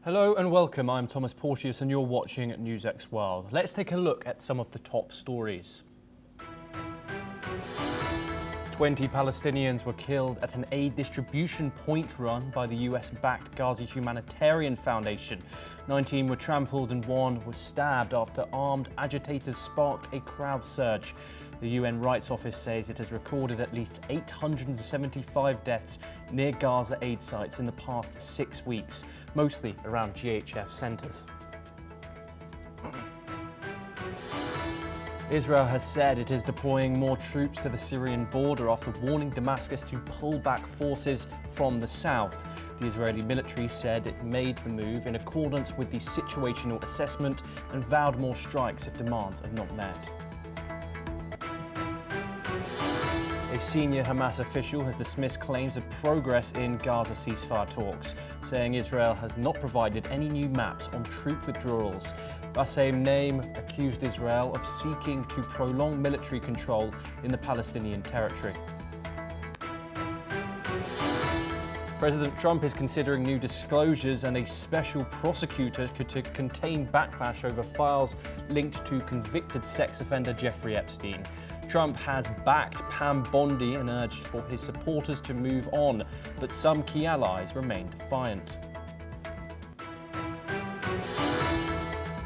Hello and welcome, I'm Thomas Porteous and you're watching NewsX World. Let's take a look at some of the top stories. 20 Palestinians were killed at an aid distribution point run by the US-backed Gaza Humanitarian Foundation. 19 were trampled and 1 was stabbed after armed agitators sparked a crowd surge. The UN Rights Office says it has recorded at least 875 deaths near Gaza aid sites in the past 6 weeks, mostly around GHF centres. Israel has said it is deploying more troops to the Syrian border after warning Damascus to pull back forces from the south. The Israeli military said it made the move in accordance with the situational assessment and vowed more strikes if demands are not met. A senior Hamas official has dismissed claims of progress in Gaza ceasefire talks, saying Israel has not provided any new maps on troop withdrawals. Bassem Naim accused Israel of seeking to prolong military control in the Palestinian territory. President Trump is considering new disclosures and a special prosecutor to contain backlash over files linked to convicted sex offender Jeffrey Epstein. Trump has backed Pam Bondi and urged for his supporters to move on, but some key allies remain defiant.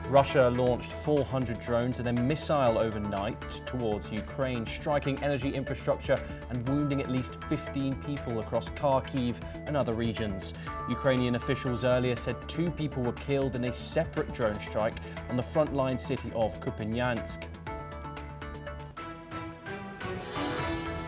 Russia launched 400 drones and a missile overnight towards Ukraine, striking energy infrastructure and wounding at least 15 people across Kharkiv and other regions. Ukrainian officials earlier said 2 people were killed in a separate drone strike on the frontline city of Kupiansk.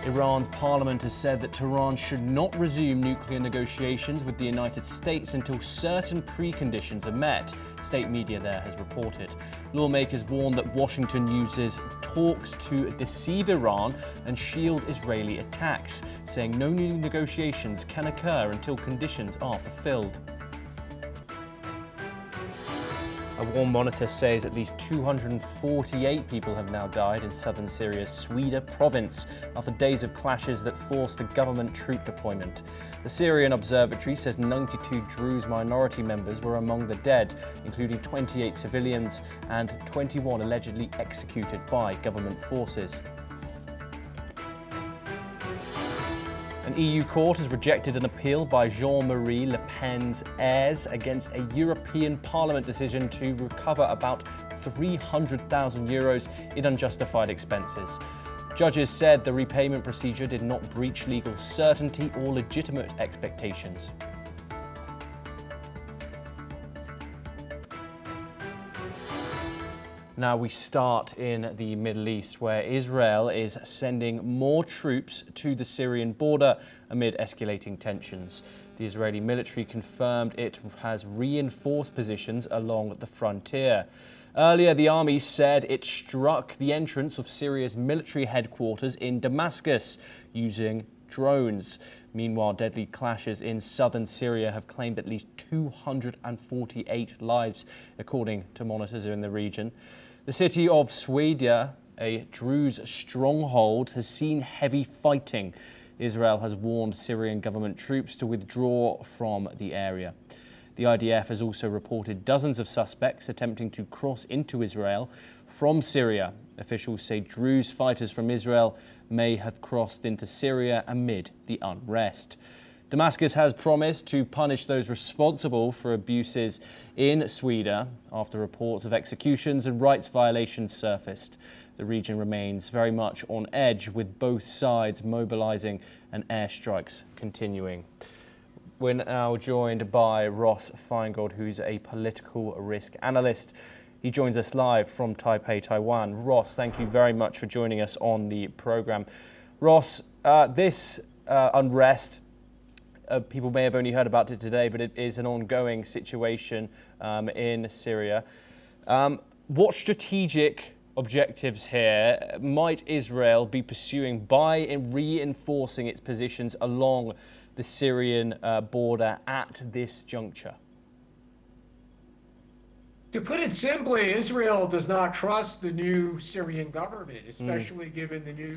Iran's parliament has said that Tehran should not resume nuclear negotiations with the United States until certain preconditions are met, state media there has reported. Lawmakers warn that Washington uses talks to deceive Iran and shield Israeli attacks, saying no new negotiations can occur until conditions are fulfilled. A war monitor says at least 248 people have now died in southern Syria's Sweida province after days of clashes that forced a government troop deployment. The Syrian Observatory says 92 Druze minority members were among the dead, including 28 civilians and 21 allegedly executed by government forces. An EU court has rejected an appeal by Jean-Marie Le Pen's heirs against a European Parliament decision to recover about €300,000 in unjustified expenses. Judges said the repayment procedure did not breach legal certainty or legitimate expectations. Now we start in the Middle East, where Israel is sending more troops to the Syrian border amid escalating tensions. The Israeli military confirmed it has reinforced positions along the frontier. Earlier, the army said it struck the entrance of Syria's military headquarters in Damascus using drones. Meanwhile, deadly clashes in southern Syria have claimed at least 248 lives, according to monitors in the region. The city of Sweida, a Druze stronghold, has seen heavy fighting. Israel has warned Syrian government troops to withdraw from the area. The IDF has also reported dozens of suspects attempting to cross into Israel from Syria. Officials say Druze fighters from Israel may have crossed into Syria amid the unrest. Damascus has promised to punish those responsible for abuses in Sweida after reports of executions and rights violations surfaced. The region remains very much on edge, with both sides mobilizing and airstrikes continuing. We're now joined by Ross Feingold, who's a political risk analyst. He joins us live from Taipei, Taiwan. Ross, thank you very much for joining us on the program. Ross, this unrest, people may have only heard about it today, but it is an ongoing situation in Syria. What strategic objectives here might Israel be pursuing by reinforcing its positions along the Syrian border at this juncture? To put it simply, Israel does not trust the new Syrian government, especially given the new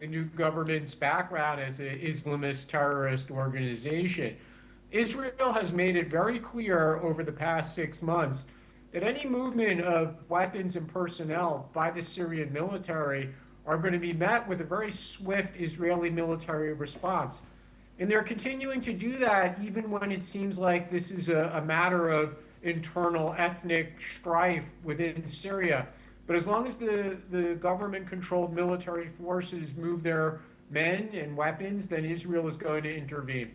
the new government's background as an Islamist terrorist organization. Israel has made it very clear over the past 6 months that any movement of weapons and personnel by the Syrian military are going to be met with a very swift Israeli military response. And they're continuing to do that even when it seems like this is a matter of internal ethnic strife within Syria. But as long as the government-controlled military forces move their men and weapons, then Israel is going to intervene.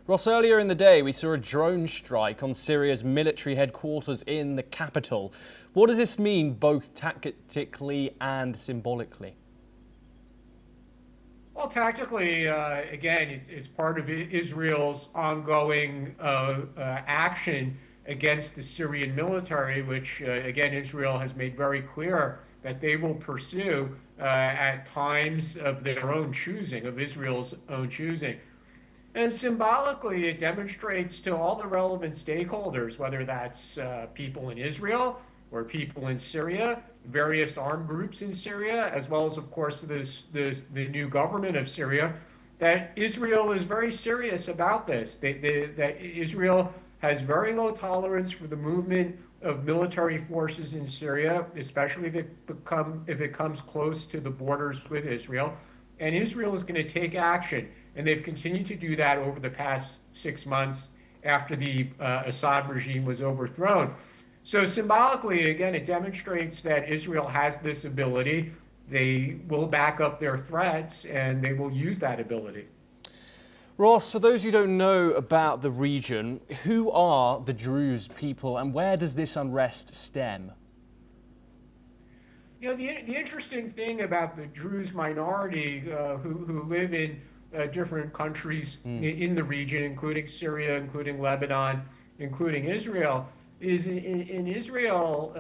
Ross, earlier in the day, we saw a drone strike on Syria's military headquarters in the capital. What does this mean both tactically and symbolically? Well, tactically, again, it's part of Israel's ongoing action against the Syrian military, which, again, Israel has made very clear that they will pursue at times of their own choosing, of Israel's own choosing. And symbolically, it demonstrates to all the relevant stakeholders, whether that's people in Israel or people in Syria, various armed groups in Syria, as well as, of course, the new government of Syria, that Israel is very serious about this. That Israel has very low tolerance for the movement of military forces in Syria, especially if it comes close to the borders with Israel. And Israel is going to take action. And they've continued to do that over the past 6 months after the Assad regime was overthrown. So symbolically, again, it demonstrates that Israel has this ability. They will back up their threats, and they will use that ability. Ross, for those who don't know about the region, who are the Druze people, and where does this unrest stem? You know, the interesting thing about the Druze minority who live in different countries in the region, including Syria, including Lebanon, including Israel, is in Israel,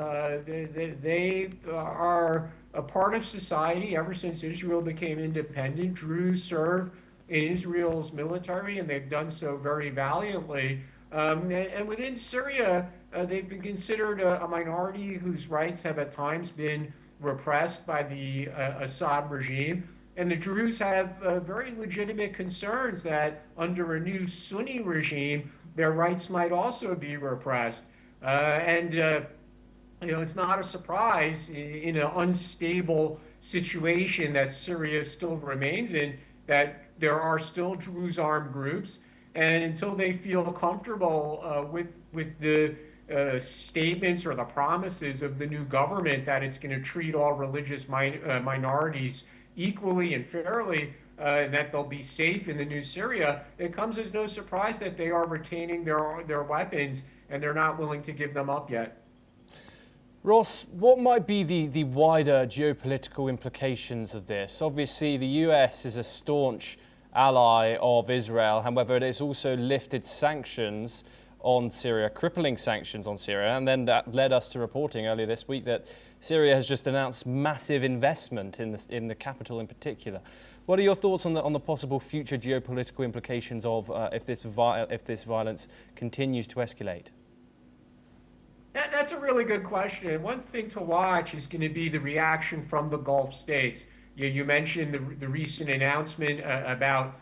they are a part of society ever since Israel became independent. Druze serve in Israel's military, and they've done so very valiantly. And within Syria, they've been considered a minority whose rights have at times been repressed by the Assad regime. And the Druze have very legitimate concerns that under a new Sunni regime, their rights might also be repressed. You know, it's not a surprise in an unstable situation that Syria still remains in, that there are still Druze armed groups. And until they feel comfortable with the statements or the promises of the new government that it's going to treat all religious minorities equally and fairly, and that they'll be safe in the new Syria, it comes as no surprise that they are retaining their weapons and they're not willing to give them up yet. Ross, what might be the wider geopolitical implications of this? Obviously, the US is a staunch ally of Israel. However, it has also lifted sanctions on Syria, crippling sanctions on Syria. And then that led us to reporting earlier this week that Syria has just announced massive investment in the capital in particular. What are your thoughts on the possible future geopolitical implications of if this violence continues to escalate? That's a really good question. One thing to watch is going to be the reaction from the Gulf states. You mentioned the recent announcement about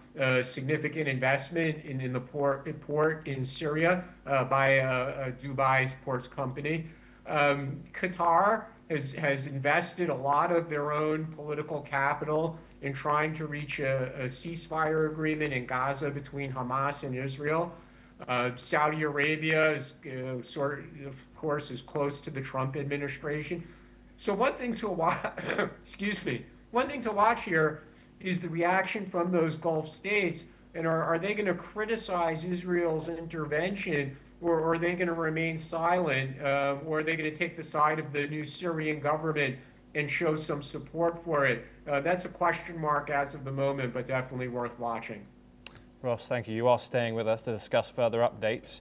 significant investment in the port in Syria by Dubai's ports company. Qatar has invested a lot of their own political capital in trying to reach a ceasefire agreement in Gaza between Hamas and Israel. Saudi Arabia is of course, is close to the Trump administration. So one thing to watch, excuse me, one thing to watch here is the reaction from those Gulf states, and are they going to criticize Israel's intervention, or are they going to remain silent, or are they going to take the side of the new Syrian government and show some support for it? That's a question mark as of the moment, but definitely worth watching. Ross, thank you. You are staying with us to discuss further updates.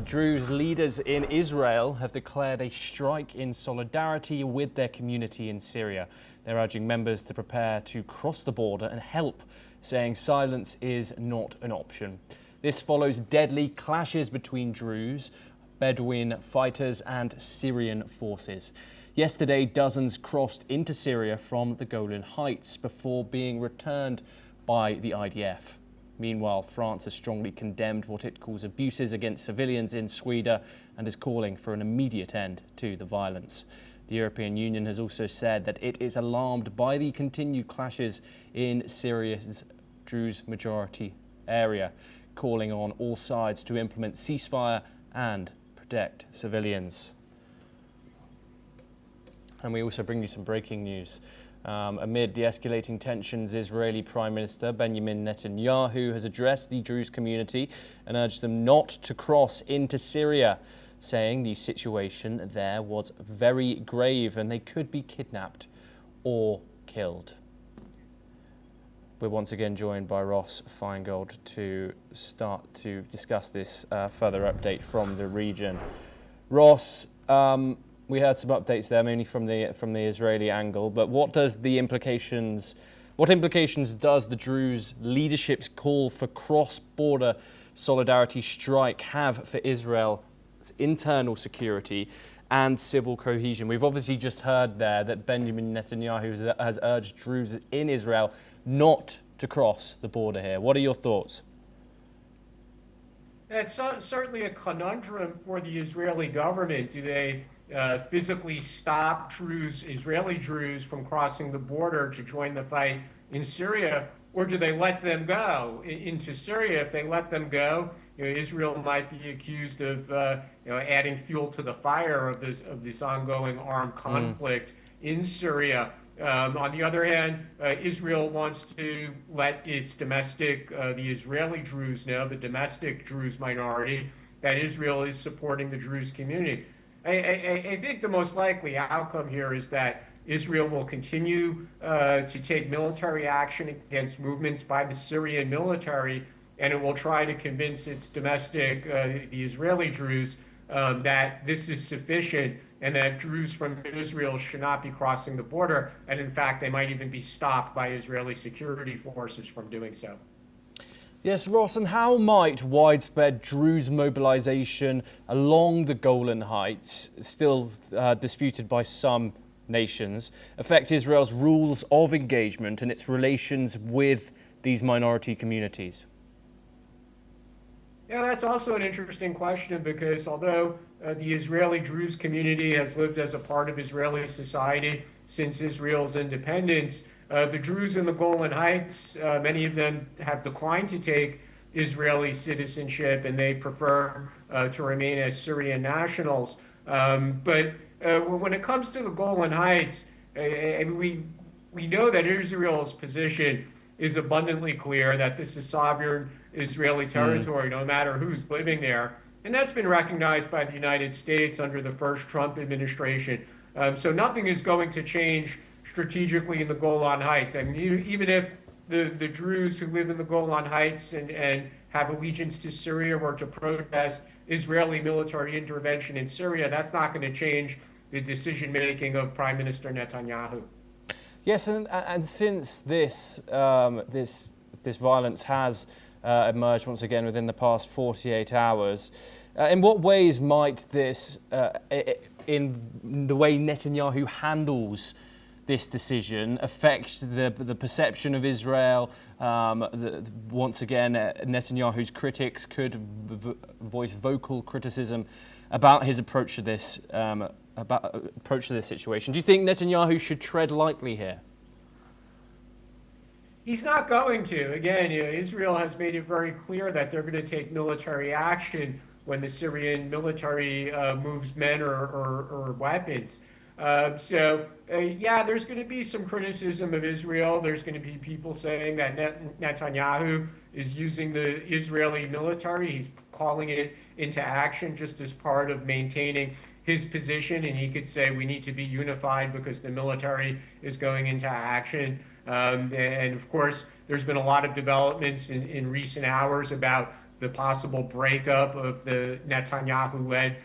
Druze leaders in Israel have declared a strike in solidarity with their community in Syria. They're urging members to prepare to cross the border and help, saying silence is not an option. This follows deadly clashes between Druze Bedouin fighters and Syrian forces. Yesterday, dozens crossed into Syria from the Golan Heights before being returned by the IDF. Meanwhile, France has strongly condemned what it calls abuses against civilians in Sweida and is calling for an immediate end to the violence. The European Union has also said that it is alarmed by the continued clashes in Syria's Druze majority area, calling on all sides to implement ceasefire and protect civilians. And we also bring you some breaking news. Amid the escalating tensions, Israeli Prime Minister Benjamin Netanyahu has addressed the Druze community and urged them not to cross into Syria, saying the situation there was very grave and they could be kidnapped or killed. We're once again joined by Ross Feingold to start to discuss this further update from the region. Ross, we heard some updates there, mainly from the Israeli angle. But what implications does the Druze leadership's call for cross-border solidarity strike have for Israel's internal security and civil cohesion? We've obviously just heard there that Benjamin Netanyahu has urged Druze in Israel not to cross the border here. What are your thoughts? It's certainly a conundrum for the Israeli government. Do they physically stop Israeli Druze from crossing the border to join the fight in Syria, or do they let them go into Syria? If they let them go, Israel might be accused of adding fuel to the fire of this ongoing armed conflict in Syria. On the other hand, Israel wants to let its domestic, the Israeli Druze know, the domestic Druze minority, that Israel is supporting the Druze community. I think the most likely outcome here is that Israel will continue to take military action against movements by the Syrian military, and it will try to convince its domestic, the Israeli Druze, that this is sufficient and that Druze from Israel should not be crossing the border. And in fact, they might even be stopped by Israeli security forces from doing so. Yes, Ross, and how might widespread Druze mobilization along the Golan Heights, still disputed by some nations, affect Israel's rules of engagement and its relations with these minority communities? Yeah, that's also an interesting question, because although the Israeli Druze community has lived as a part of Israeli society since Israel's independence, the Druze in the Golan Heights, many of them have declined to take Israeli citizenship, and they prefer to remain as Syrian nationals. But when it comes to the Golan Heights, we know that Israel's position is abundantly clear, that this is sovereign Israeli territory, no matter who's living there. And that's been recognized by the United States under the first Trump administration. So nothing is going to change strategically in the Golan Heights. I mean, even if the Druze who live in the Golan Heights and have allegiance to Syria were to protest Israeli military intervention in Syria, that's not going to change the decision-making of Prime Minister Netanyahu. Yes, and since this violence has emerged once again within the past 48 hours, in what ways might this, in the way Netanyahu handles this decision, affect the perception of Israel? Once again, Netanyahu's critics could voice vocal criticism about his approach to this situation. Do you think Netanyahu should tread lightly here? He's not going to. Again, Israel has made it very clear that they're going to take military action when the Syrian military moves men or weapons. Yeah, there's going to be some criticism of Israel. There's going to be people saying that Netanyahu is using the Israeli military. He's calling it into action just as part of maintaining his position, and he could say we need to be unified because the military is going into action. And of course, there's been a lot of developments in recent hours about the possible breakup of the Netanyahu-led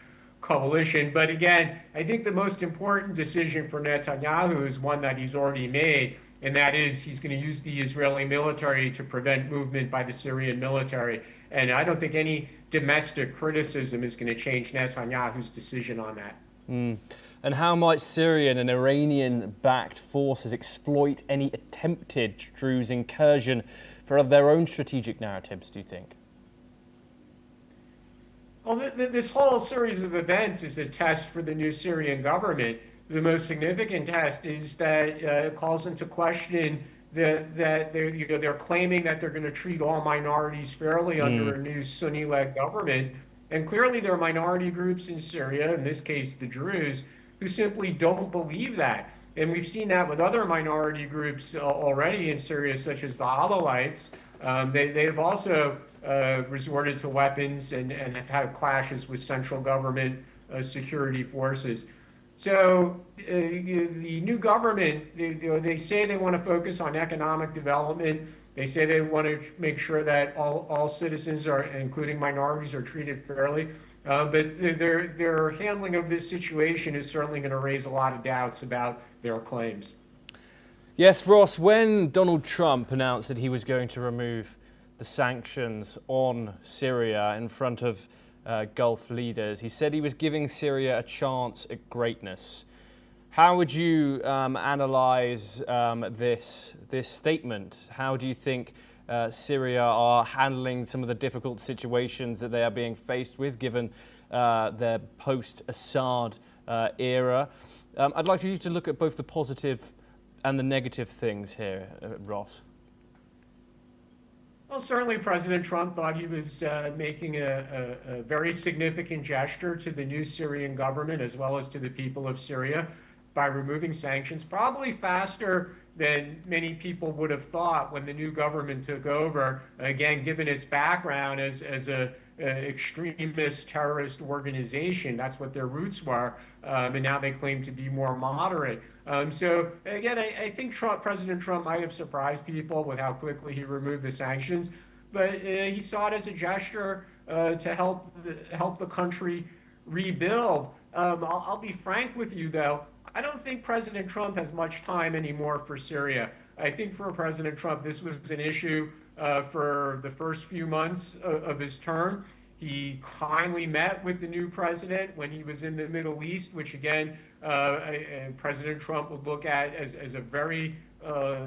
coalition. But again, I think the most important decision for Netanyahu is one that he's already made, and that is he's going to use the Israeli military to prevent movement by the Syrian military. And I don't think any domestic criticism is going to change Netanyahu's decision on that. And how might Syrian and Iranian-backed forces exploit any attempted Druze incursion for their own strategic narratives, do you think? Well, this whole series of events is a test for the new Syrian government. The most significant test is that it calls into question that they're claiming that they're going to treat all minorities fairly under a new Sunni-led government. And clearly there are minority groups in Syria, in this case the Druze, who simply don't believe that. And we've seen that with other minority groups already in Syria, such as the Alawites. They've also resorted to weapons and have had clashes with central government security forces. So the new government, they say they want to focus on economic development. They say they want to make sure that all citizens, including minorities, are treated fairly. But their handling of this situation is certainly going to raise a lot of doubts about their claims. Yes, Ross, when Donald Trump announced that he was going to remove the sanctions on Syria in front of Gulf leaders, he said he was giving Syria a chance at greatness. How would you analyse this statement? How do you think Syria are handling some of the difficult situations that they are being faced with, given their post-Assad era? I'd like you to look at both the positive and the negative things here, Ross. Well, certainly President Trump thought he was making a very significant gesture to the new Syrian government as well as to the people of Syria by removing sanctions, probably faster than many people would have thought when the new government took over, again, given its background as an extremist terrorist organization. That's what their roots were, and now they claim to be more moderate. So again, I think President Trump might have surprised people with how quickly he removed the sanctions, but he saw it as a gesture to help the country rebuild. I'll be frank with you, though. I don't think President Trump has much time anymore for Syria. I think for President Trump, this was an issue for the first few months of his term. He kindly met with the new president when he was in the Middle East, which again, President Trump would look at as a very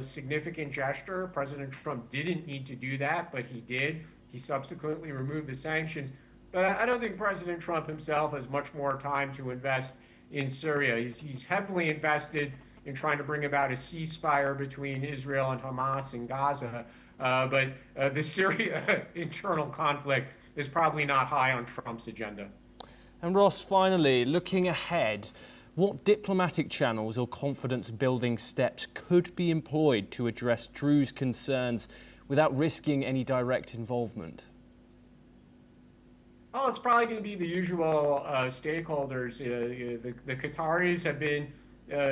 significant gesture. President Trump didn't need to do that, but he did. He subsequently removed the sanctions. But I don't think President Trump himself has much more time to invest in Syria. He's heavily invested in trying to bring about a ceasefire between Israel and Hamas in Gaza. But the Syria internal conflict is probably not high on Trump's agenda. And Ross, finally, looking ahead, what diplomatic channels or confidence-building steps could be employed to address Druze concerns without risking any direct involvement? Well, it's probably going to be the usual stakeholders. The Qataris have been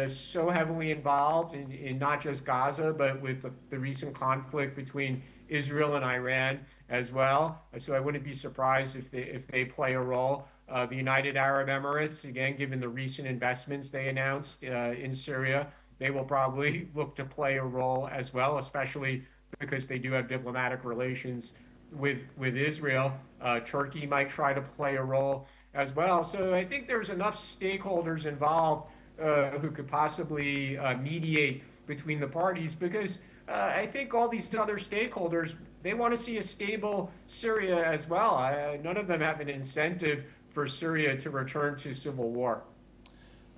so heavily involved in not just Gaza, but with the recent conflict between Israel and Iran as well. So I wouldn't be surprised if they play a role. The United Arab Emirates, again, given the recent investments they announced in Syria, they will probably look to play a role as well, especially because they do have diplomatic relations with Israel. Turkey might try to play a role as well. So I think there's enough stakeholders involved who could possibly mediate between the parties, because I think all these other stakeholders, they want to see a stable Syria as well. None of them have an incentive for Syria to return to civil war.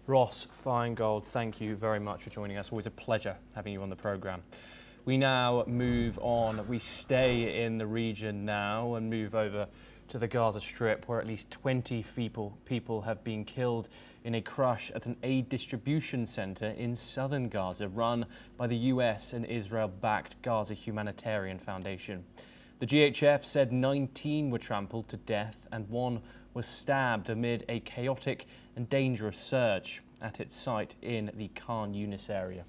Ross Feingold, thank you very much for joining us. Always a pleasure having you on the programme. We now move on. We stay in the region now and move over to the Gaza Strip, where at least 20 people have been killed in a crush at an aid distribution centre in southern Gaza, run by the US and Israel-backed Gaza Humanitarian Foundation. The GHF said 19 were trampled to death and one was stabbed amid a chaotic and dangerous surge at its site in the Khan Yunis area.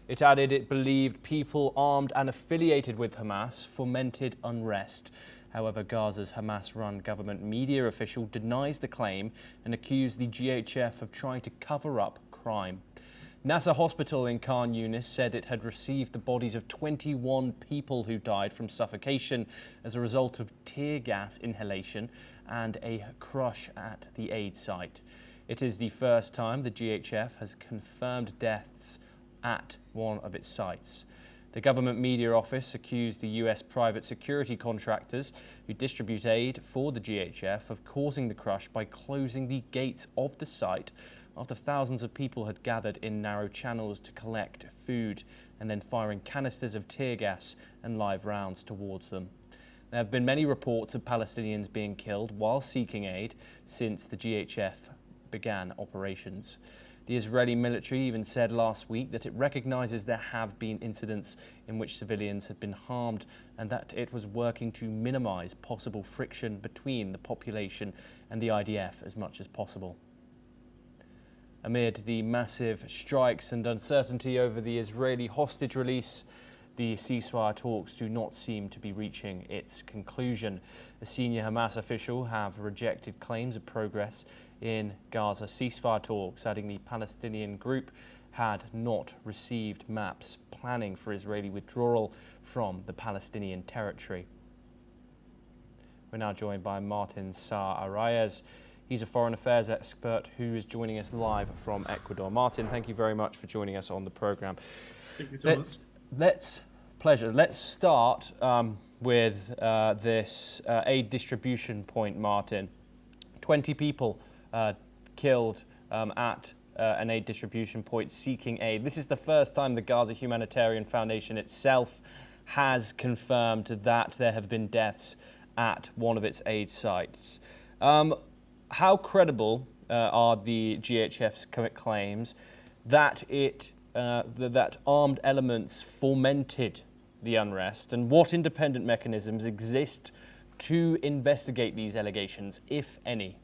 It added it believed people armed and affiliated with Hamas fomented unrest. However, Gaza's Hamas-run government media official denies the claim and accused the GHF of trying to cover up crime. Nasser Hospital in Khan Yunis said it had received the bodies of 21 people who died from suffocation as a result of tear gas inhalation and a crush at the aid site. It is the first time the GHF has confirmed deaths at one of its sites. The government media office accused the US private security contractors who distribute aid for the GHF of causing the crush by closing the gates of the site after thousands of people had gathered in narrow channels to collect food and then firing canisters of tear gas and live rounds towards them. There have been many reports of Palestinians being killed while seeking aid since the GHF began operations. The Israeli military even said last week that it recognises there have been incidents in which civilians had been harmed and that it was working to minimise possible friction between the population and the IDF as much as possible. Amid the massive strikes and uncertainty over the Israeli hostage release, the ceasefire talks do not seem to be reaching its conclusion. A senior Hamas official have rejected claims of progress in Gaza ceasefire talks, adding the Palestinian group had not received maps planning for Israeli withdrawal from the Palestinian territory. We're now joined by Martin Sa-Arayez. He's a foreign affairs expert who is joining us live from Ecuador. Martin, thank you very much for joining us on the programme. Thank you, Thomas. Let's start with this aid distribution point, Martin. 20 people killed at an aid distribution point seeking aid. This is the first time the Gaza Humanitarian Foundation itself has confirmed that there have been deaths at one of its aid sites. How credible are the GHF's claims that that armed elements fomented the unrest, and what independent mechanisms exist to investigate these allegations, if any?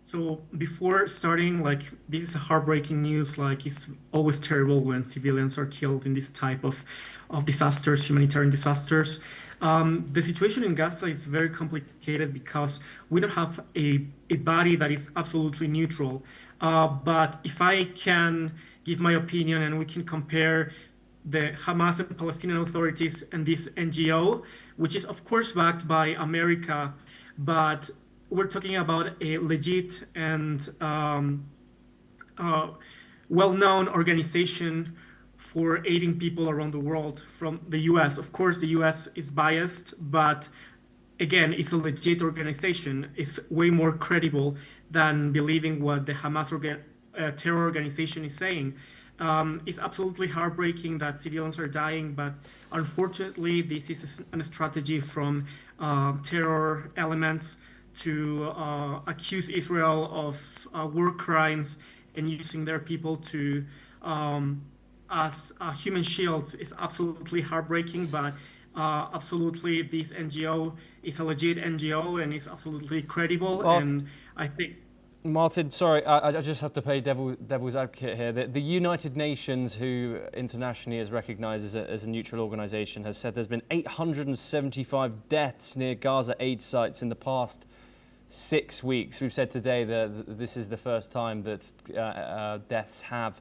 So before starting, this is heartbreaking news. It's always terrible when civilians are killed in this type of disasters, humanitarian disasters. The situation in Gaza is very complicated because we don't have a body that is absolutely neutral. But if I can give my opinion and we can compare the Hamas and Palestinian authorities and this NGO, which is of course backed by America, but we're talking about a legit and well-known organization for aiding people around the world from the US. Of course, the US is biased, but again, it's a legit organization. It's way more credible than believing what the Hamas terror organization is saying. It's absolutely heartbreaking that civilians are dying, but unfortunately, this is a strategy from terror elements to accuse Israel of war crimes and using their people to as human shields is absolutely heartbreaking, but absolutely this NGO is a legit NGO and is absolutely credible. And I think... Martin, sorry, I just have to play devil's advocate here. The United Nations, who internationally is recognised as a neutral organisation, has said there's been 875 deaths near Gaza aid sites in the past 6 weeks. We've said today that this is the first time that deaths have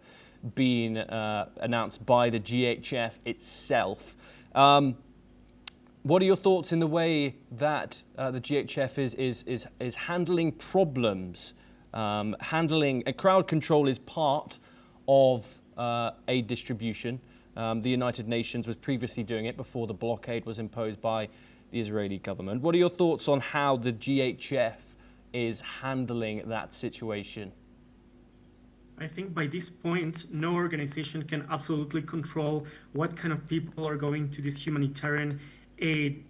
been announced by the GHF itself. What are your thoughts in the way that the GHF is handling problems? Handling crowd control is part of aid distribution. The United Nations was previously doing it before the blockade was imposed by the Israeli government. What are your thoughts on how the GHF is handling that situation? I think by this point, no organization can absolutely control what kind of people are going to these humanitarian aid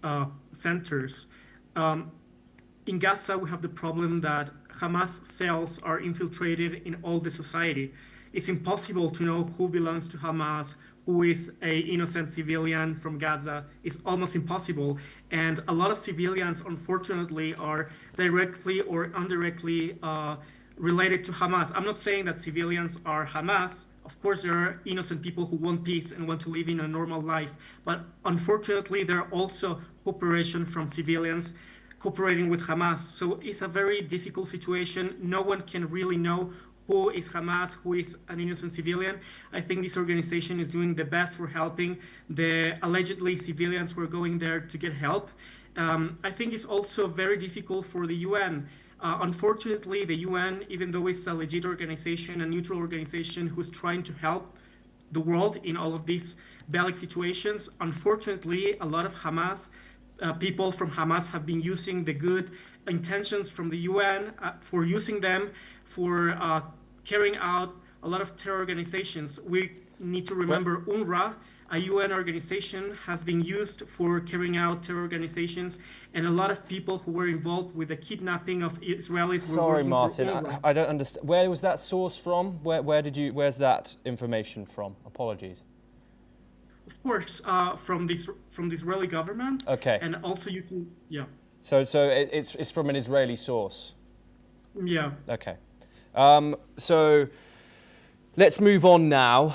centers. In Gaza, we have the problem that Hamas cells are infiltrated in all the society. It's impossible to know who belongs to Hamas, who is an innocent civilian from Gaza. It's almost impossible. And a lot of civilians, unfortunately, are directly or indirectly related to Hamas. I'm not saying that civilians are Hamas. Of course, there are innocent people who want peace and want to live in a normal life. But unfortunately, there are also cooperation from civilians cooperating with Hamas. So it's a very difficult situation. No one can really know who is Hamas, who is an innocent civilian. I think this organization is doing the best for helping the allegedly civilians who are going there to get help. I think it's also very difficult for the UN. Unfortunately, the UN, even though it's a legit organization, a neutral organization who's trying to help the world in all of these bellic situations, unfortunately, a lot of Hamas people from Hamas have been using the good intentions from the UN for using them for carrying out a lot of terror organizations. We need to remember UNRWA, a UN organization, has been used for carrying out terror organizations, and a lot of people who were involved with the kidnapping of Israelis were Sorry, working Martin, for UNRWA. I don't understand. Where was that source from? Where's that information from? Apologies. Of course, from the Israeli government. Okay. And also you can, yeah. So it's from an Israeli source. Yeah. Okay. So let's move on now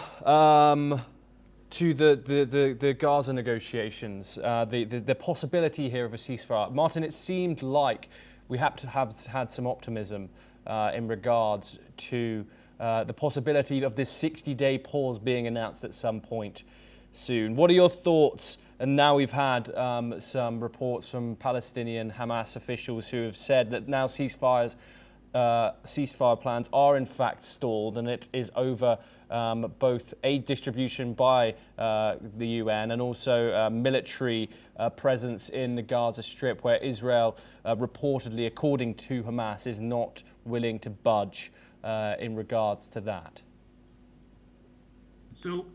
to the Gaza negotiations. The possibility here of a ceasefire. Martin, it seemed like we have to have had some optimism in regards to the possibility of this 60-day pause being announced at some point soon. What are your thoughts? And now we've had some reports from Palestinian Hamas officials who have said that now ceasefire plans are in fact stalled, and it is over both aid distribution by the UN and also military presence in the Gaza Strip, where Israel reportedly, according to Hamas, is not willing to budge in regards to that. So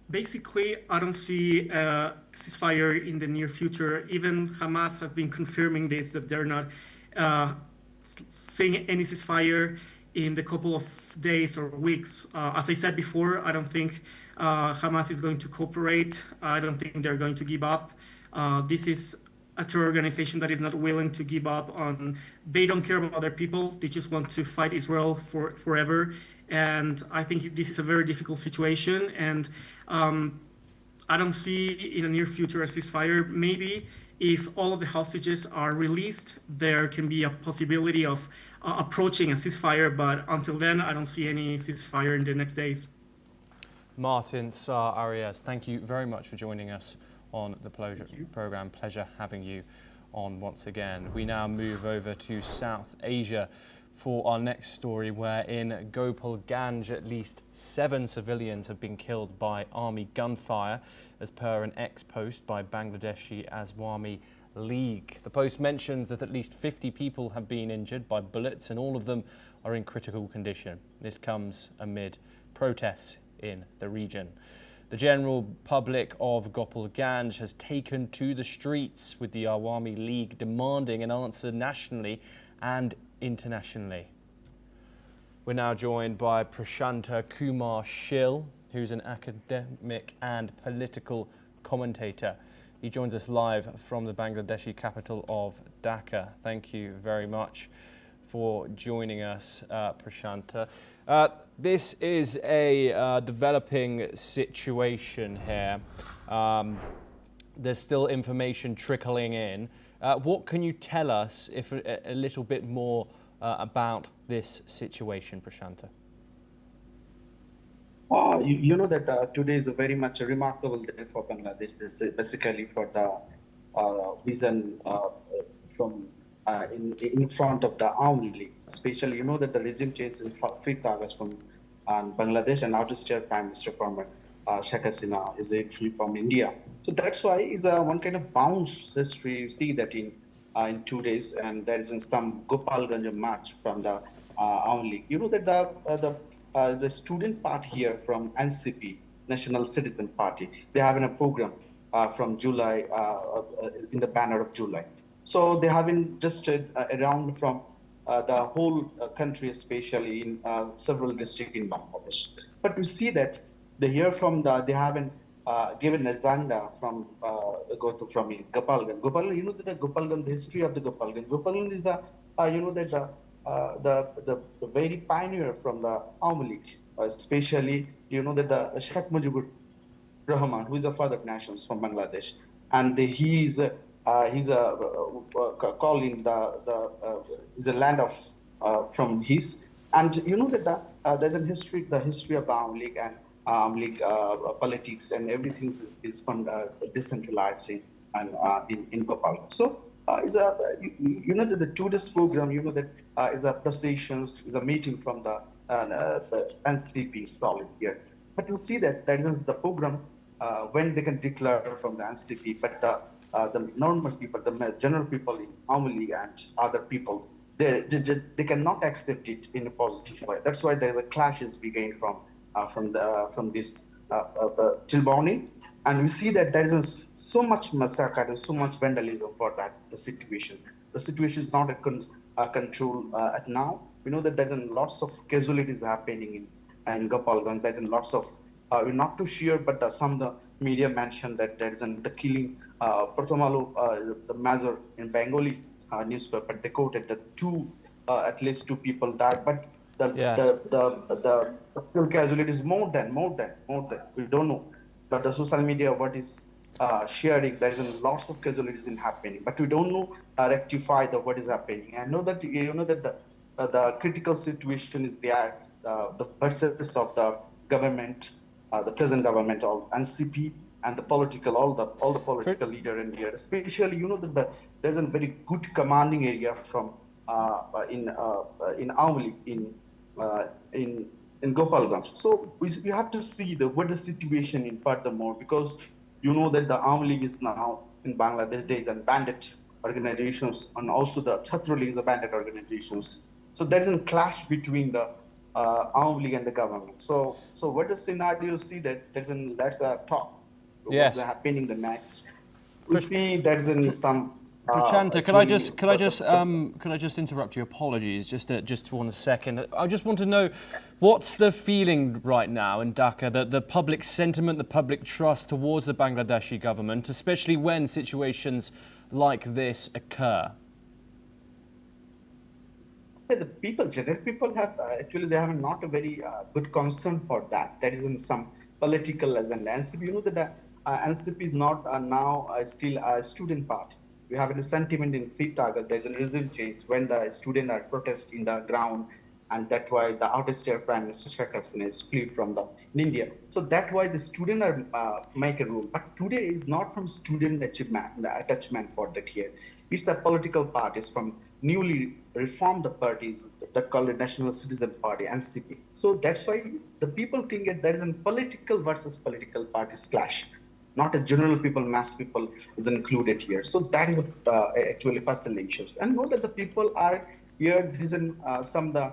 basically, I don't see a ceasefire in the near future. Even Hamas have been confirming this, that they're not seeing any ceasefire in the couple of days or weeks. As I said before, I don't think Hamas is going to cooperate. I don't think they're going to give up. This is a terror organization that is not willing to give up on. They don't care about other people. They just want to fight Israel forever. And I think this is a very difficult situation. And I don't see in the near future a ceasefire. Maybe if all of the hostages are released, there can be a possibility of approaching a ceasefire. But until then, I don't see any ceasefire in the next days. Martin Saar Arias, thank you very much for joining us on the program. Pleasure having you on once again. We now move over to South Asia for our next story, where in Gopalganj at least 7 civilians have been killed by army gunfire, as per an ex-post by Bangladeshi Awami League. The post mentions that at least 50 people have been injured by bullets, and all of them are in critical condition. This comes amid protests in the region. The general public of Gopalganj has taken to the streets, with the Awami League demanding an answer nationally and internationally. We're now joined by Prashanta Kumar Shil, who's an academic and political commentator. He joins us live from the Bangladeshi capital of Dhaka. Thank you very much for joining us, Prashanta. This is a developing situation here. There's still information trickling in. What can you tell us, if a little bit more, about this situation, Prashanta? You know that today is a very much a remarkable day for Bangladesh. It's basically for the reason from in front of the Awami League. Especially, you know that the regime change in 5th August from Bangladesh, and outer-state Prime Minister from Sheikh Hasina is actually from India. So that's why it's one kind of bounce history. You see that in 2 days, and there is in some Gopalganj march from the Awami League. You know that the student party here from NCP, National Citizen Party, they have a program from July, in the banner of July. So they have been just around from the whole country, especially in several districts in Bangladesh. But we see that they hear from they haven't given agenda from from Gopalganj. Gopalganj, you know that the Gopalganj, the history of the Gopalganj. Gopalganj is the you know that the very pioneer from the Awami League, especially you know that the Sheikh Mujibur Rahman, who is a father of nations from Bangladesh, and he's calling the land of from his, and you know that there's a history, the history of the Arab League and League politics and everything is from decentralized in Gopal. So is a you know that the 2 days program, you know that is a processions, is a meeting from the NCP solid here. But you see that that is the program when they can declare from the NCP, but the normal people, the general people in Arab League and other people, they cannot accept it in a positive way. That's why the clashes began from this till morning, and we see that there is so much massacre and so much vandalism for that the situation. The situation is not a control at now. We know that there's lots of casualties happening in Gopalganj. There's lots of we're not too sure, but some of the media mentioned that there is the killing. Prathamalu, the major in Bengali newspaper, they quoted that at least 2 people died, but the actual casualties more than we don't know. But the social media what is sharing, there is lots of casualties in happening, but we don't know rectify what is happening. I know that the critical situation is there. The purpose of the government, the present government, all NCP and the political, all the political leader in here, especially there's a very good commanding area from in Avli in Gopalganj. So we have to see what the situation in furthermore, because you know that the Armed League is now in Bangladesh. There is a bandit organizations, and also the Chhatru League is a bandit organizations. So there is a clash between the Armed League and the government. So what the scenario see that let's talk. Yes. What's happening the next? We see there's some. Prashanta, could I just interrupt you? Apologies, just for 1 second. I just want to know, what's the feeling right now in Dhaka, the public sentiment, the public trust towards the Bangladeshi government, especially when situations like this occur? The general people have actually they have not a very good concern for that. There is some political as an NCP. You know that NCP is not now still a student party. We have a sentiment in 5th August. There's a regime change when the students are protesting in the ground, and that's why the out-of-state Prime Minister Sheikh Hasina is flee from in India. So that's why the students are make a rule. But today is not from student attachment for that here. It's the political parties from newly reformed parties that call it National Citizen Party, NCP. So that's why the people think that there is a political versus political parties clash. Not a general people, mass people is included here. So that is actually personal issues. And know that the people are here, this is some the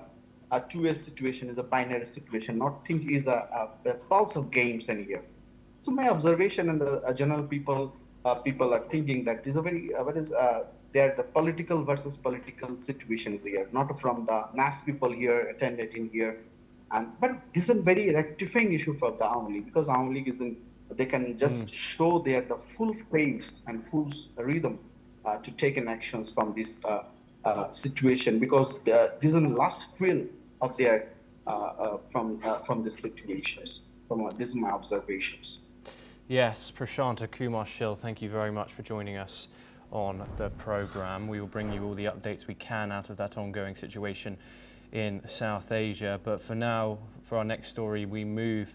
2-way situation is a binary situation, not think is a pulse of games in here. So my observation and the general people are thinking that this is a very, there the political versus political situation is here, not from the mass people here attended in here. But this is a very rectifying issue for the Armed League, because Armed League is they can just show the full face and full rhythm to take an actions from this situation, because this is the last feel of their from the situations. This is my observations. Yes, Prashanta Kumar-Shil, thank you very much for joining us on the programme. We will bring you all the updates we can out of that ongoing situation in South Asia. But for now, for our next story, we move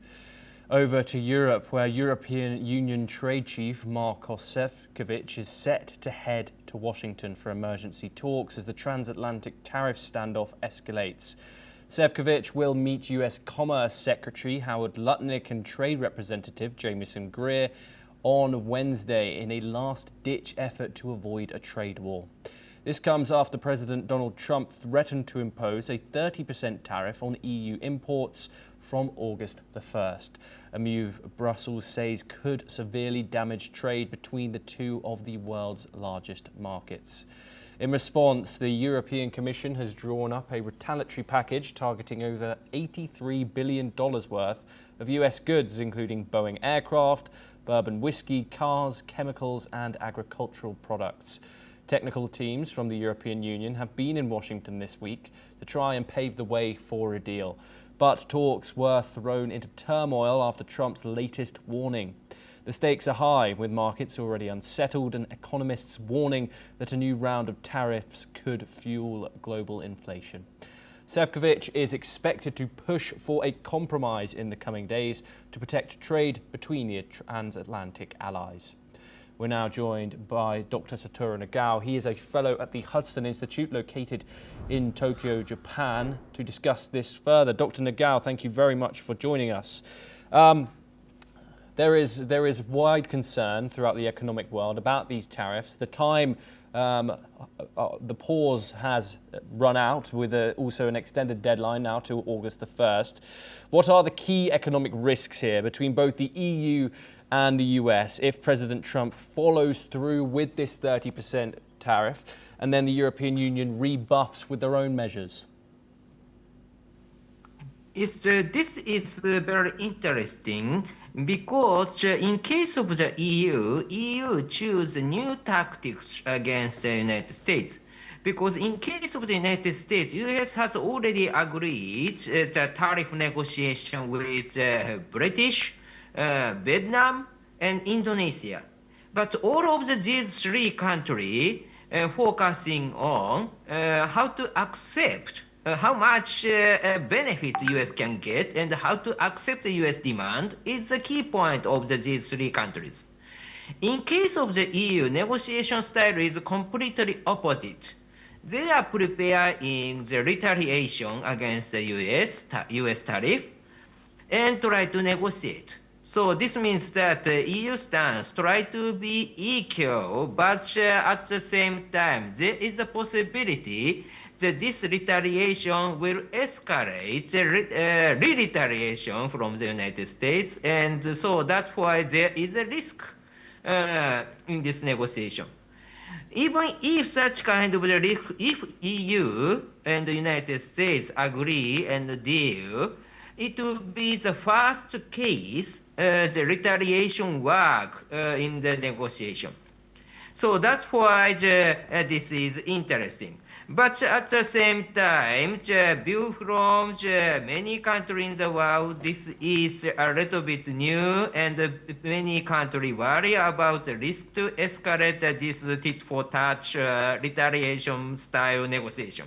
over to Europe, where European Union Trade Chief Marko Šefčovič is set to head to Washington for emergency talks as the transatlantic tariff standoff escalates. Šefčovič will meet US Commerce Secretary Howard Lutnick and Trade Representative Jamieson Greer on Wednesday in a last-ditch effort to avoid a trade war. This comes after President Donald Trump threatened to impose a 30% tariff on EU imports from August the 1st, a move Brussels says could severely damage trade between the two of the world's largest markets. In response, the European Commission has drawn up a retaliatory package targeting over $83 billion worth of US goods, including Boeing aircraft, bourbon whiskey, cars, chemicals and agricultural products. Technical teams from the European Union have been in Washington this week to try and pave the way for a deal. But talks were thrown into turmoil after Trump's latest warning. The stakes are high, with markets already unsettled and economists warning that a new round of tariffs could fuel global inflation. Šefčovič is expected to push for a compromise in the coming days to protect trade between the transatlantic allies. We're now joined by Dr. Satoru Nagao. He is a fellow at the Hudson Institute located in Tokyo, Japan, to discuss this further. Dr. Nagao, thank you very much for joining us. There is wide concern throughout the economic world about these tariffs. The time, the pause has run out with also an extended deadline now to August the 1st. What are the key economic risks here between both the EU and the US if President Trump follows through with this 30% tariff and then the European Union rebuffs with their own measures? This is very interesting because in case of the EU choose new tactics against the United States. Because in case of the United States, US has already agreed the tariff negotiation with British, Vietnam, and Indonesia. But all of these three countries focusing on how to accept how much benefit the US can get and how to accept the US demand is the key point of these three countries. In case of the EU, negotiation style is completely opposite. They are preparing the retaliation against the US tariff and try to negotiate. So this means that the EU stance try to be equal, but at the same time, there is a possibility that this retaliation will escalate the re-retaliation from the United States, and so that's why there is a risk in this negotiation. Even if such kind of risk, if EU and the United States agree and deal, it will be the first case the retaliation work in the negotiation. So that's why this is interesting. But at the same time, the view from many countries in the world, this is a little bit new, and many countries worry about the risk to escalate this tit-for-tat retaliation style negotiation.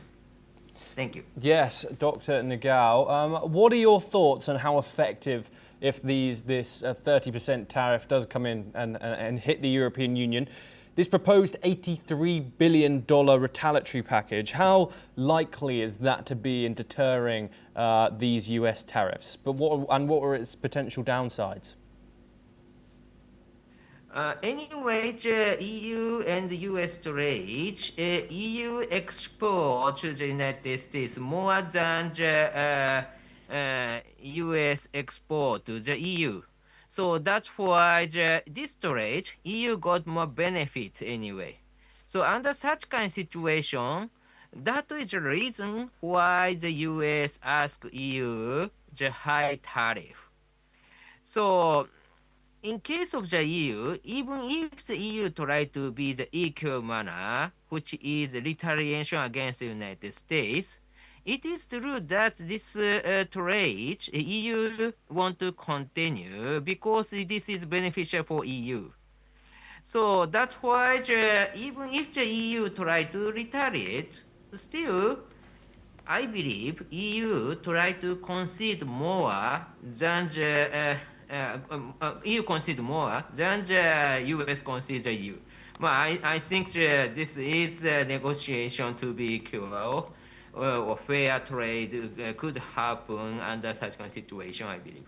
Thank you. Yes, Dr. Nagao. What are your thoughts on how effective, if this 30% tariff does come in and hit the European Union, this proposed $83 billion retaliatory package, how likely is that to be in deterring these US tariffs? But what are its potential downsides? Anyway, the EU and the US trade, EU export to the United States more than the US export to the EU. So that's why this trade, EU got more benefit anyway. So under such kind of situation, that is the reason why the US asked EU the high tariff. So in case of the EU, even if the EU try to be the equal manner, which is retaliation against the United States, it is true that this trade, EU want to continue because this is beneficial for EU. So that's why even if the EU try to retaliate, still, I believe EU try to concede more than the EU concede more than the US concede the EU. But I think this is a negotiation to be equal. Or fair trade could happen under such kind of situation, I believe.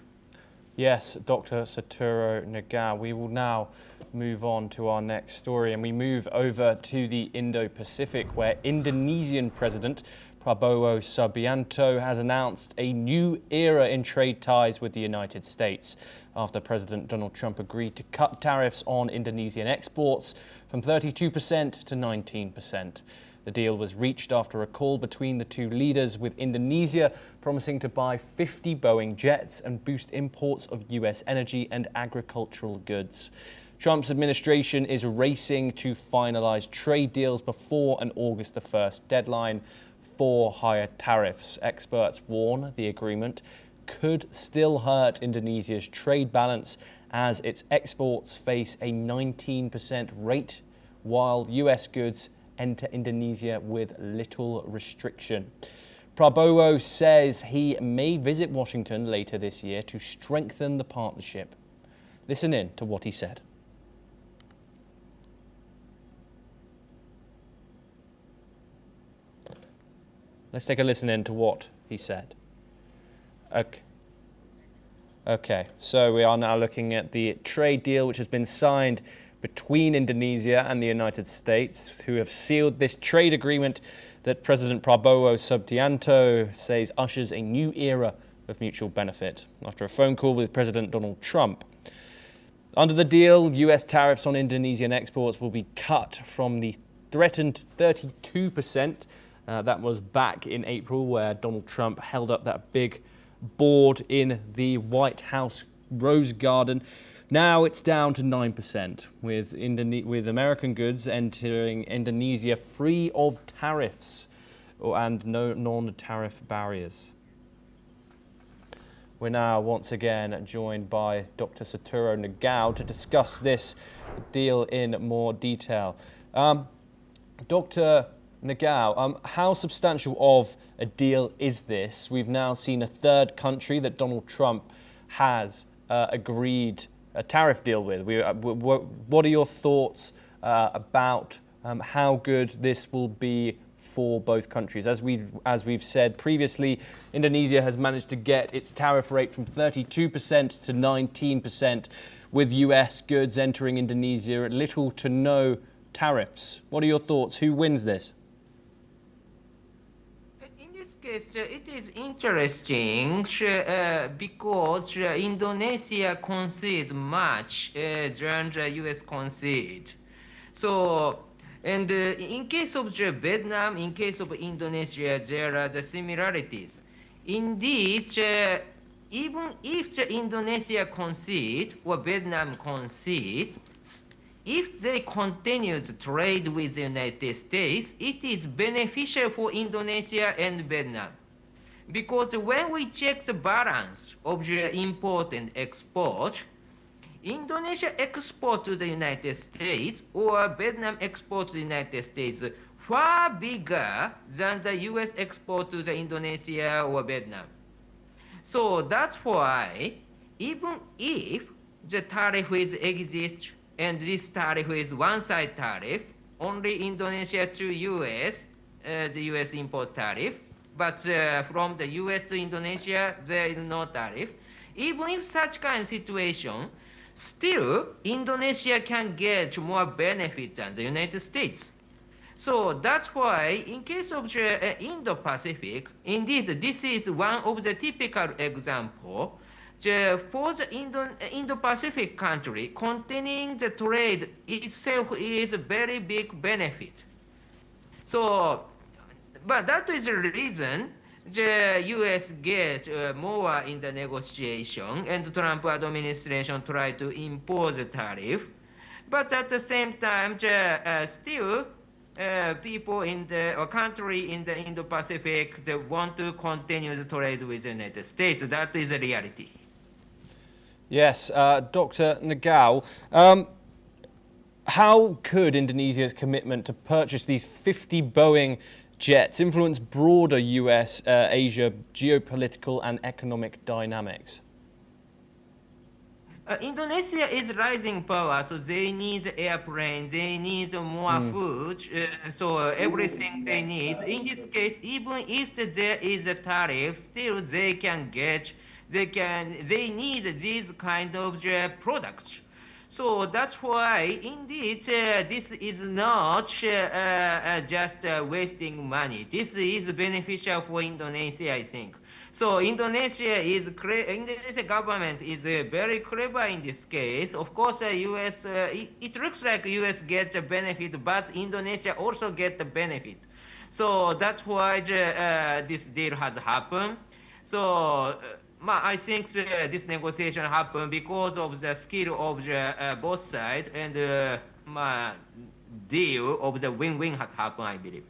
Yes, Dr. Satoru Nagao. We will now move on to our next story, and we move over to the Indo-Pacific, where Indonesian President Prabowo Subianto has announced a new era in trade ties with the United States after President Donald Trump agreed to cut tariffs on Indonesian exports from 32% to 19%. The deal was reached after a call between the two leaders, with Indonesia promising to buy 50 Boeing jets and boost imports of US energy and agricultural goods. Trump's administration is racing to finalize trade deals before an August the 1st deadline for higher tariffs. Experts warn the agreement could still hurt Indonesia's trade balance as its exports face a 19% rate, while US goods enter Indonesia with little restriction. Prabowo says he may visit Washington later this year to strengthen the partnership. Listen in to what he said. Let's take a listen in to what he said. Okay, so we are now looking at the trade deal which has been signed between Indonesia and the United States, who have sealed this trade agreement that President Prabowo Subianto says ushers a new era of mutual benefit after a phone call with President Donald Trump. Under the deal, US tariffs on Indonesian exports will be cut from the threatened 32%. That was back in April, where Donald Trump held up that big board in the White House Rose Garden. Now it's down to 9%, with American goods entering Indonesia free of tariffs and no non-tariff barriers. We're now once again joined by Dr. Satoru Nagao to discuss this deal in more detail. Dr. Nagao, how substantial of a deal is this? We've now seen a third country that Donald Trump has agreed a tariff deal with. What are your thoughts about how good this will be for both countries? As we've said previously, Indonesia has managed to get its tariff rate from 32% to 19%, with US goods entering Indonesia at little to no tariffs. What are your thoughts? Who wins this? Case, it is interesting because Indonesia conceded much during the US concede. So, and in case of Vietnam, in case of Indonesia, there are the similarities. Indeed, even if Indonesia concede or Vietnam concede, if they continue to trade with the United States, it is beneficial for Indonesia and Vietnam. Because when we check the balance of the import and export, Indonesia export to the United States or Vietnam export to the United States far bigger than the US export to the Indonesia or Vietnam. So that's why even if the tariff is exist, and this tariff is one-side tariff, only Indonesia to US, the US import tariff, but from the US to Indonesia, there is no tariff. Even if such kind of situation, still Indonesia can get more benefit than the United States. So that's why in case of the Indo-Pacific, indeed this is one of the typical example. For the Indo-Pacific country, containing the trade itself is a very big benefit. So, but that is the reason the US get more in the negotiation, and the Trump administration try to impose a tariff. But at the same time, still people in the country in the Indo-Pacific, they want to continue the trade with the United States. That is a reality. Yes, Dr. Nagao, how could Indonesia's commitment to purchase these 50 Boeing jets influence broader US-Asia geopolitical and economic dynamics? Indonesia is rising power, so they need airplanes, they need more food, so everything they need. In this case, even if there is a tariff, still they can get. They need these kind of products. So that's why, indeed, this is not just wasting money. This is beneficial for Indonesia, I think. So Indonesia government is very clever in this case. Of course, US, it looks like US gets a benefit, but Indonesia also gets the benefit. So that's why this deal has happened. So. I think this negotiation happened because of the skill of both sides, and deal of the win-win has happened, I believe.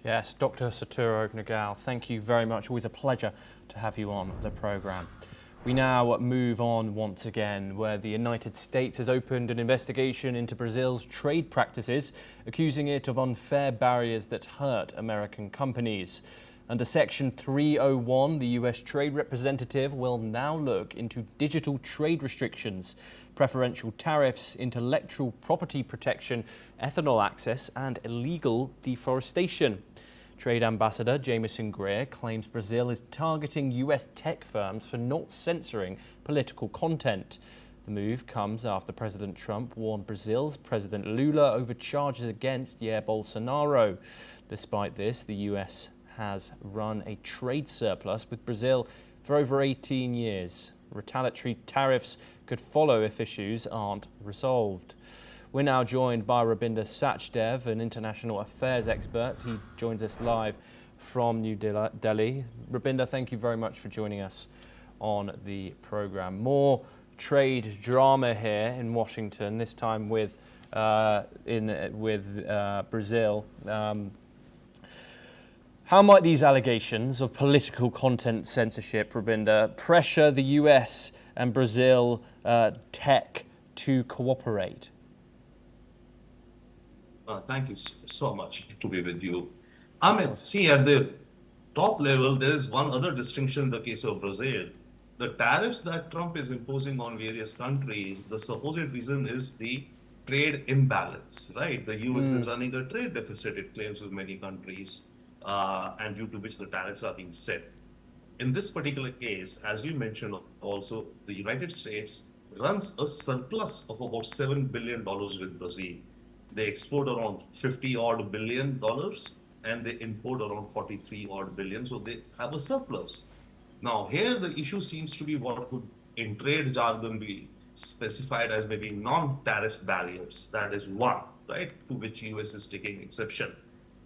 Yes, Dr. Satoru Nagao, thank you very much. Always a pleasure to have you on the programme. We now move on once again, where the United States has opened an investigation into Brazil's trade practices, accusing it of unfair barriers that hurt American companies. Under Section 301, the US Trade Representative will now look into digital trade restrictions, preferential tariffs, intellectual property protection, ethanol access, and illegal deforestation. Trade Ambassador Jameson Greer claims Brazil is targeting US tech firms for not censoring political content. The move comes after President Trump warned Brazil's President Lula over charges against Jair Bolsonaro. Despite this, the US has run a trade surplus with Brazil for over 18 years. Retaliatory tariffs could follow if issues aren't resolved. We're now joined by Rabinder Sachdev, an international affairs expert. He joins us live from New Delhi. Rabinder, thank you very much for joining us on the program. More trade drama here in Washington, this time with Brazil. How might these allegations of political content censorship, Rabinder, pressure the US and Brazil tech to cooperate? Thank you so much to be with you. I mean, see, at the top level, there is one other distinction in the case of Brazil. The tariffs that Trump is imposing on various countries, the supposed reason is the trade imbalance, right? The US is running a trade deficit, it claims, with many countries, and due to which the tariffs are being set. In this particular case, as you mentioned also, the United States runs a surplus of about $7 billion with Brazil. They export around $50-odd billion and they import around $43-odd billion, so they have a surplus. Now, here the issue seems to be what could, in trade jargon, be specified as maybe non-tariff barriers. That is one, right, to which US is taking exception.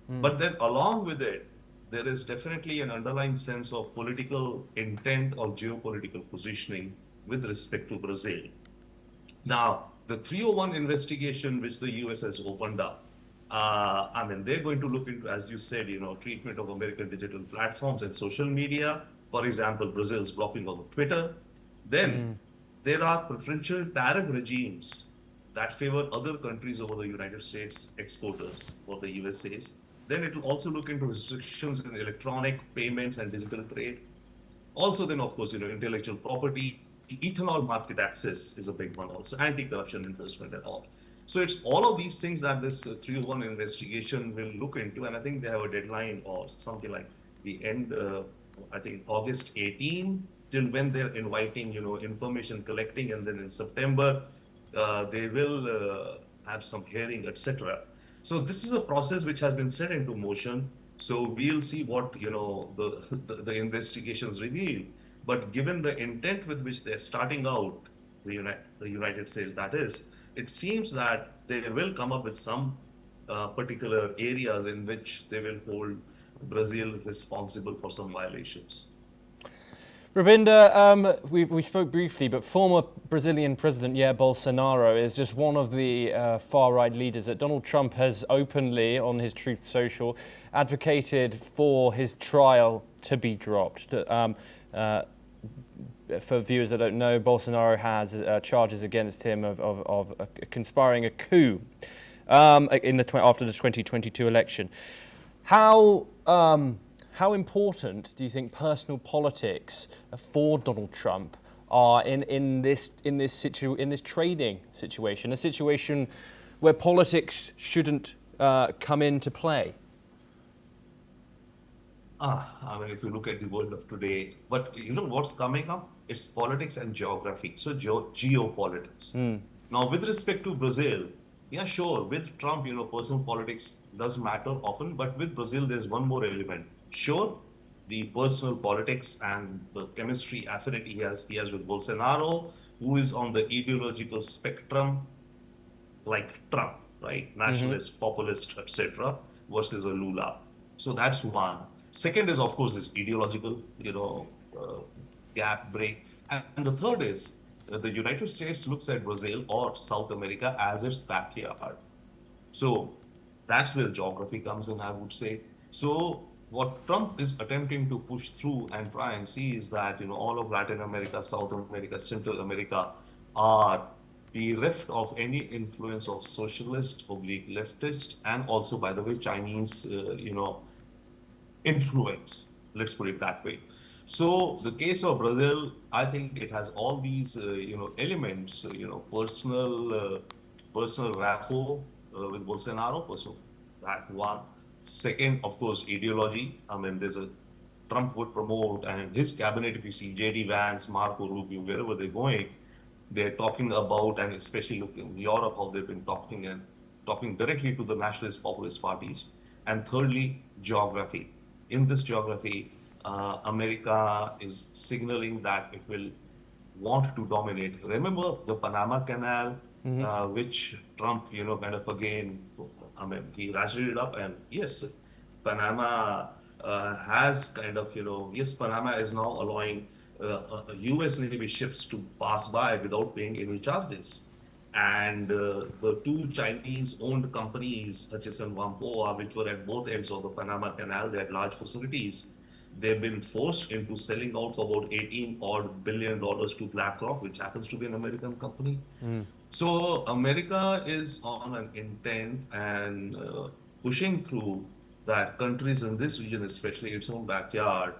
But then along with it, there is definitely an underlying sense of political intent or geopolitical positioning with respect to Brazil. Now, the 301 investigation which the US has opened up, I mean, they're going to look into, as you said, treatment of American digital platforms and social media. For example, Brazil's blocking of Twitter. Then there are preferential tariff regimes that favor other countries over the United States exporters, what the US says. Then it will also look into restrictions in electronic payments and digital trade. Also then, of course, intellectual property, ethanol market access is a big one also, anti-corruption enforcement and all. So it's all of these things that this 301 investigation will look into, and I think they have a deadline or something like the end, I think August 18, till when they're inviting, information collecting, and then in September, they will have some hearing, etc. So this is a process which has been set into motion. So we'll see what, the investigations reveal. But given the intent with which they're starting out, the United States, that is, it seems that they will come up with some particular areas in which they will hold Brazil responsible for some violations. Rabinder, we spoke briefly, but former Brazilian President Jair Bolsonaro is just one of the far-right leaders that Donald Trump has openly, on his Truth Social, advocated for his trial to be dropped. For viewers that don't know, Bolsonaro has charges against him of conspiring a coup after the 2022 election. How important do you think personal politics for Donald Trump are in this trading situation, a situation where politics shouldn't come into play? I mean, if you look at the world of today, but what's coming up? It's politics and geography, so geopolitics. Now, with respect to Brazil, yeah, sure, with Trump, personal politics does matter often, but with Brazil, there's one more element. Sure, the personal politics and the chemistry affinity he has with Bolsonaro, who is on the ideological spectrum like Trump, right? Nationalist, populist, etc., versus a Lula. So that's one. Second is, of course, this ideological, gap break. And the third is the United States looks at Brazil or South America as its backyard. So that's where geography comes in, I would say. So what Trump is attempting to push through and try and see is that, all of Latin America, South America, Central America are bereft of any influence of socialist, oblique leftist, and also, by the way, Chinese, influence. Let's put it that way. So the case of Brazil, I think it has all these, elements, personal rapport with Bolsonaro, personal, that one. Second, of course, ideology. I mean, Trump would promote, and his cabinet, if you see J.D. Vance, Marco Rubio, wherever they're going, they're talking about, and especially looking in Europe, how they've been talking directly to the nationalist populist parties. And thirdly, geography. In this geography, America is signaling that it will want to dominate. Remember the Panama Canal, which Trump, kind of again, he ratcheted it up, and yes, Panama has kind of, Panama is now allowing US Navy ships to pass by without paying any charges. And the two Chinese-owned companies, Hutchison Whampoa, which were at both ends of the Panama Canal, they had large facilities. They've been forced into selling out for about $18 odd billion to BlackRock, which happens to be an American company. So America is on an intent and pushing through that countries in this region, especially its own backyard,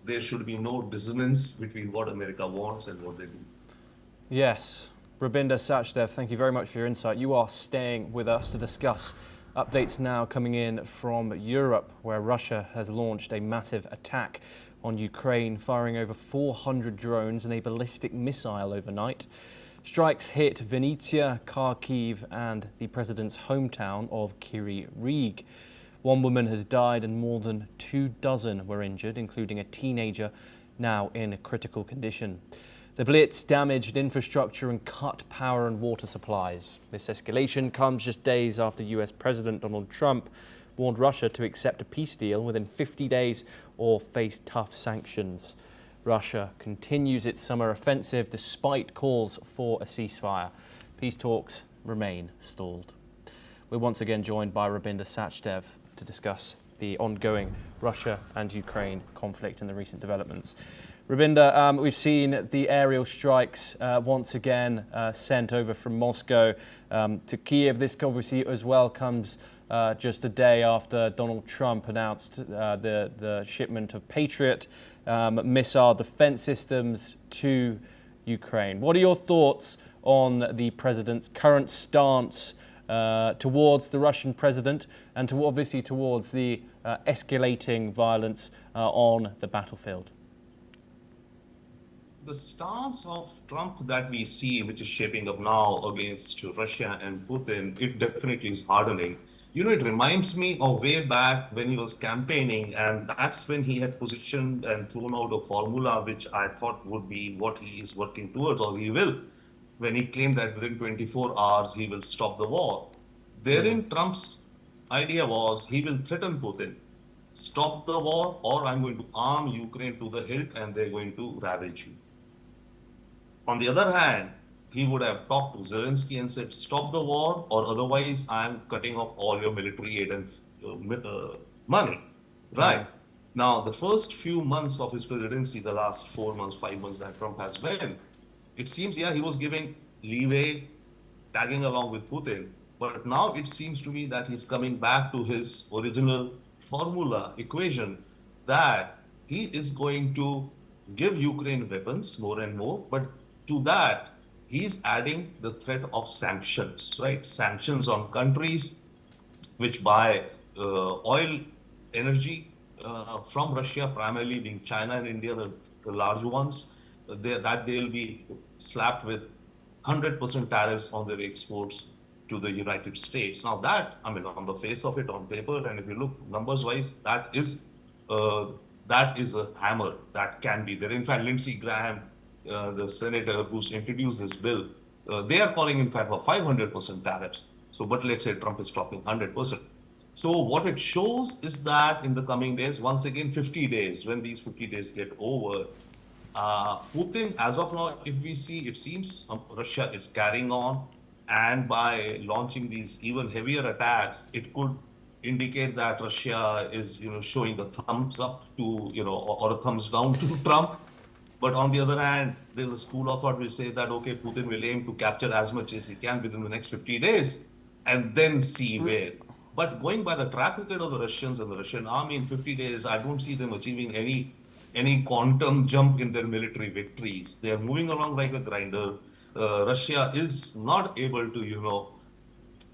there should be no dissonance between what America wants and what they do. Yes. Rubinder Sachdev, thank you very much for your insight. You are staying with us to discuss updates now coming in from Europe, where Russia has launched a massive attack on Ukraine, firing over 400 drones and a ballistic missile overnight. Strikes hit Vinnytsia, Kharkiv and the president's hometown of Kryvyi Rih. One woman has died and more than 24 were injured, including a teenager now in critical condition. The blitz damaged infrastructure and cut power and water supplies. This escalation comes just days after US President Donald Trump warned Russia to accept a peace deal within 50 days or face tough sanctions. Russia continues its summer offensive despite calls for a ceasefire. Peace talks remain stalled. We're once again joined by Rubinder Sachdev to discuss the ongoing Russia and Ukraine conflict and the recent developments. Rubinder, we've seen the aerial strikes once again sent over from Moscow to Kiev. This obviously as well comes just a day after Donald Trump announced the shipment of Patriot missile defense systems to Ukraine. What are your thoughts on the president's current stance towards the Russian president and obviously towards the escalating violence on the battlefield? The stance of Trump that we see, which is shaping up now against Russia and Putin, it definitely is hardening. It reminds me of way back when he was campaigning, and that's when he had positioned and thrown out a formula which I thought would be what he is working towards, or he will, when he claimed that within 24 hours he will stop the war. Therein, Trump's idea was he will threaten Putin, stop the war, or I'm going to arm Ukraine to the hilt and they're going to ravage you. On the other hand, he would have talked to Zelensky and said, stop the war, or otherwise I'm cutting off all your military aid and money. Right. Now, the first few months of his presidency, the last 4 months, 5 months that Trump has been, it seems, he was giving leeway, tagging along with Putin. But now it seems to me that he's coming back to his original formula, equation, that he is going to give Ukraine weapons more and more, but to that, he's adding the threat of sanctions, right? Sanctions on countries which buy oil, energy from Russia, primarily being China and India, the large ones, that they'll be slapped with 100% tariffs on their exports to the United States. Now that, on the face of it, on paper, and if you look numbers-wise, that is a hammer that can be there. In fact, Lindsey Graham, the senator who's introduced this bill, they are calling, in fact, for 500% tariffs. So, but let's say Trump is talking 100%. So what it shows is that in the coming days, once again, 50 days, when these 50 days get over, Putin, as of now, if we see, it seems Russia is carrying on, and by launching these even heavier attacks, it could indicate that Russia is, showing the thumbs up to, or a thumbs down to Trump. But on the other hand, there's a school of thought which says that, okay, Putin will aim to capture as much as he can within the next 50 days and then see where. But going by the track record of the Russians and the Russian army in 50 days, I don't see them achieving any quantum jump in their military victories. They are moving along like a grinder. Russia is not able to,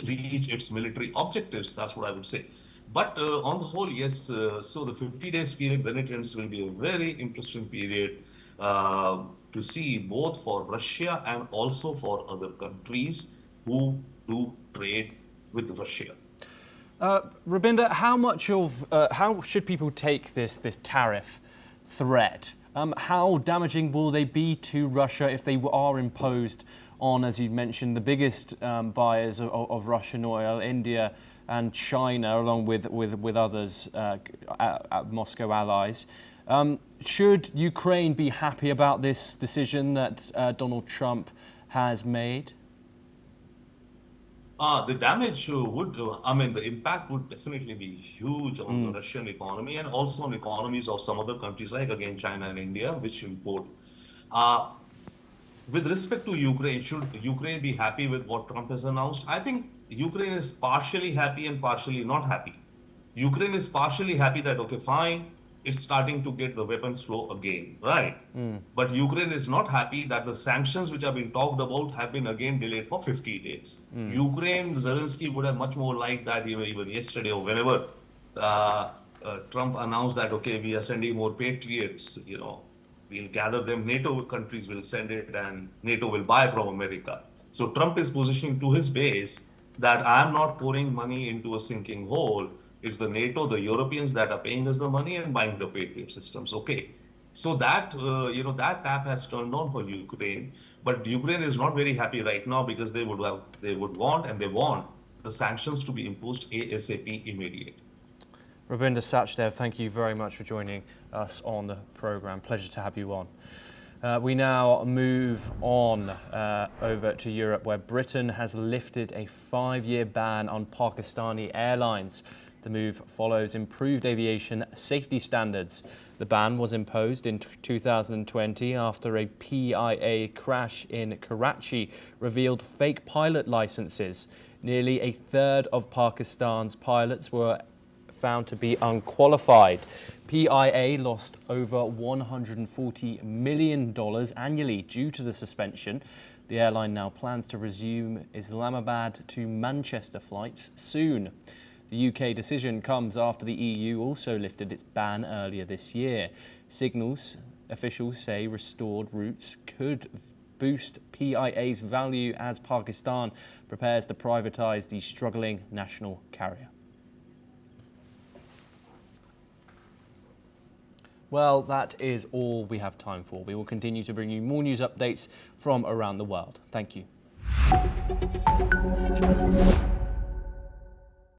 reach its military objectives. That's what I would say. But on the whole, yes. So the 50 days period when it ends will be a very interesting period to see both for Russia and also for other countries who do trade with Russia. Rubinder, how should people take this tariff threat? How damaging will they be to Russia if they are imposed on, as you mentioned, the biggest buyers of Russian oil, India and China, along with others, Moscow allies? Should Ukraine be happy about this decision that Donald Trump has made? The damage the impact would definitely be huge on the Russian economy and also on economies of some other countries like, again, China and India, which import. With respect to Ukraine, should Ukraine be happy with what Trump has announced? I think Ukraine is partially happy and partially not happy. Ukraine is partially happy that, okay, fine, it's starting to get the weapons flow again, right? But Ukraine is not happy that the sanctions which have been talked about have been again delayed for 50 days. Ukraine, Zelensky would have much more liked that, even yesterday or whenever Trump announced that, okay, we are sending more patriots, we'll gather them, NATO countries will send it and NATO will buy from America. So Trump is positioning to his base that I'm not pouring money into a sinking hole. It's the NATO, the Europeans that are paying us the money and buying the Patriot systems. Okay, so that that tap has turned on for Ukraine, but Ukraine is not very happy right now because they would want the sanctions to be imposed ASAP, immediate. Rubinder Sachdev, thank you very much for joining us on the programme. Pleasure to have you on. We now move on over to Europe, where Britain has lifted a 5-year ban on Pakistani airlines. The move follows improved aviation safety standards. The ban was imposed in 2020 after a PIA crash in Karachi revealed fake pilot licenses. Nearly a third of Pakistan's pilots were found to be unqualified. PIA lost over $140 million annually due to the suspension. The airline now plans to resume Islamabad to Manchester flights soon. The UK decision comes after the EU also lifted its ban earlier this year. Signals officials say restored routes could boost PIA's value as Pakistan prepares to privatise the struggling national carrier. Well, that is all we have time for. We will continue to bring you more news updates from around the world. Thank you.